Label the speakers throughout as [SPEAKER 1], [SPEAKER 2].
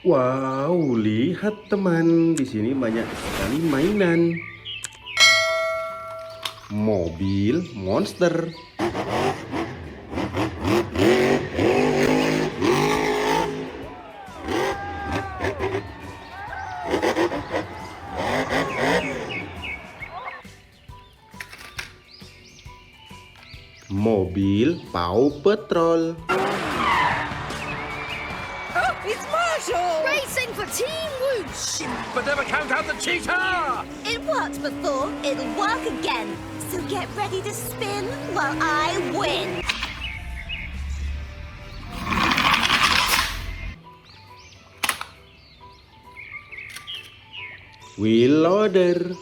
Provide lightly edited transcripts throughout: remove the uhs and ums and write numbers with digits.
[SPEAKER 1] Wow, lihat teman, di sini banyak sekali mainan. Mobil monster. Mobil Paw Patrol.
[SPEAKER 2] It's Marshall!
[SPEAKER 3] Racing for Team Whoosh!
[SPEAKER 4] But never count out the cheetah!
[SPEAKER 3] It worked before, it'll work again. So get ready to spin while I win.
[SPEAKER 1] Wheel loader.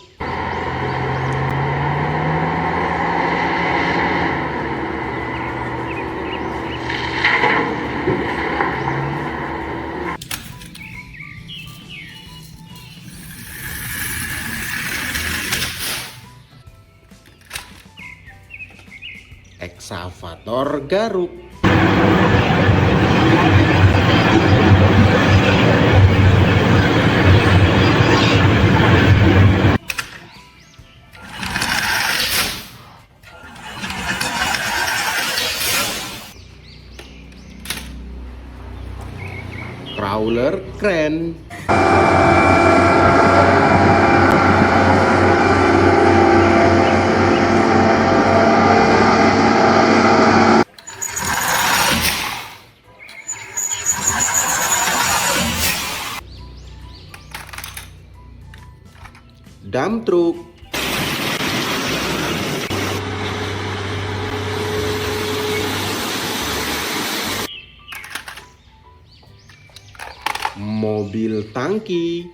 [SPEAKER 1] Ekskavator garuk. Crawler keren. Dump truck. Mobil tangki.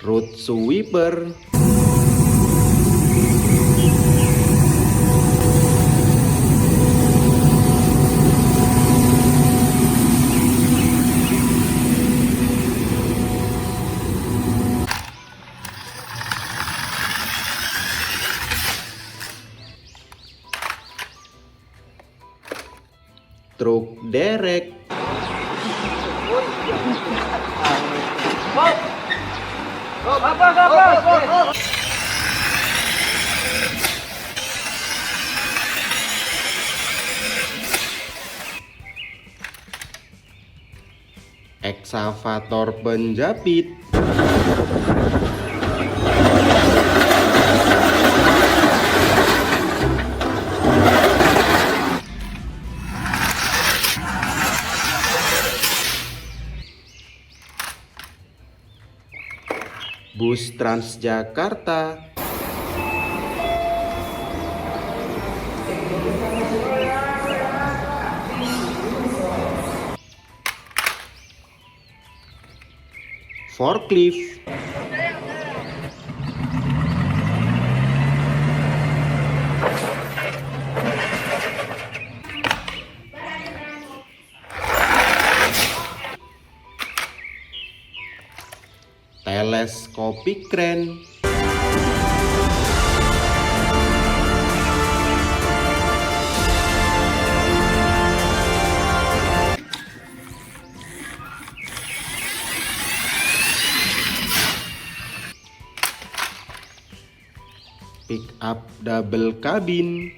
[SPEAKER 1] Road sweeper. Truk derek. Ekskavator penjepit. Bus Transjakarta. Forklift. Teleskopik kren. Pick up double cabin.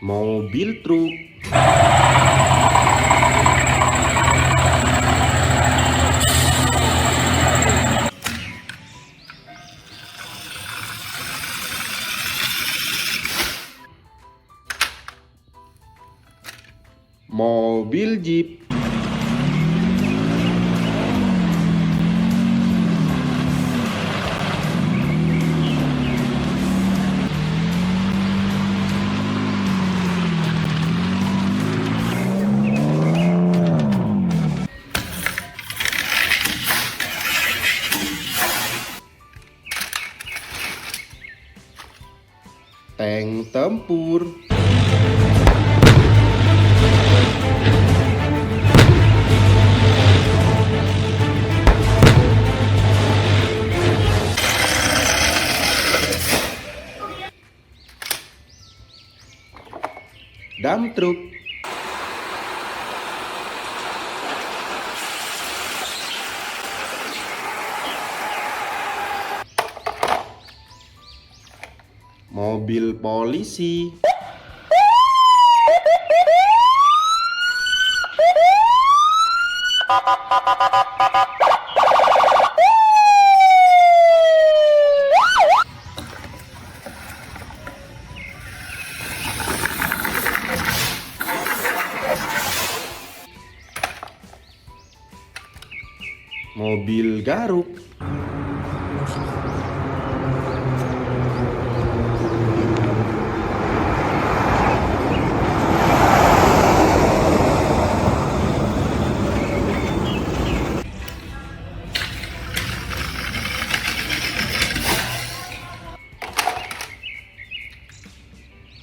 [SPEAKER 1] Mobil truk. Mobil jeep. tempur. Dump truck. Mobil polisi. Mobil garuk.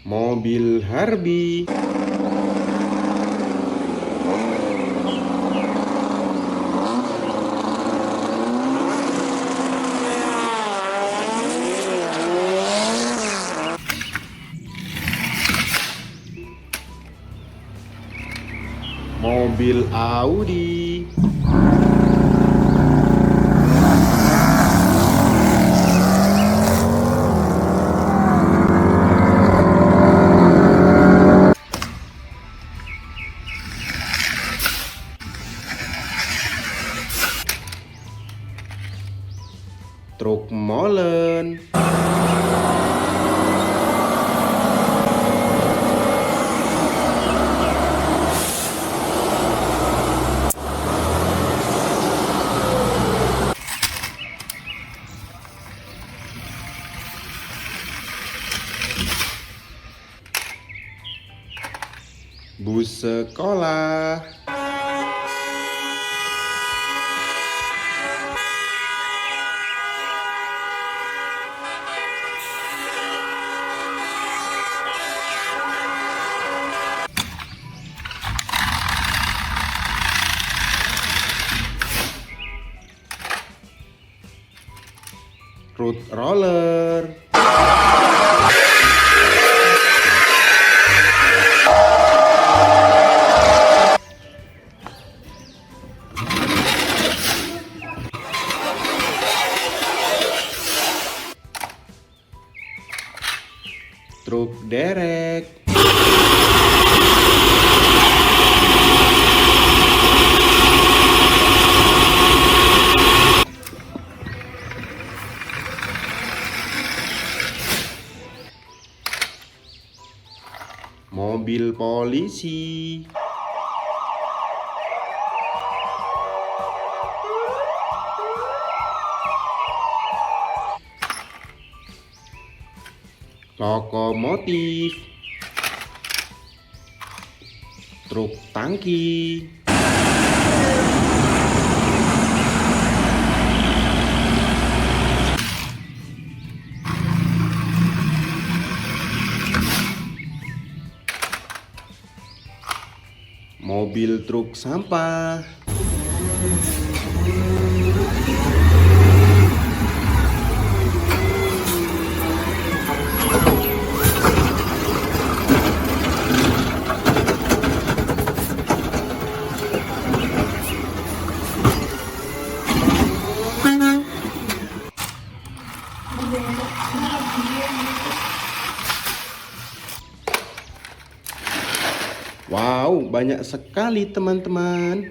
[SPEAKER 1] Mobil Harbi. Mobil Audi. Truk molen. Bus sekolah. Road roller. Truk derek. Mobil polisi. Lokomotif. Truk tangki. Mobil truk sampah. Wow, banyak sekali teman-teman.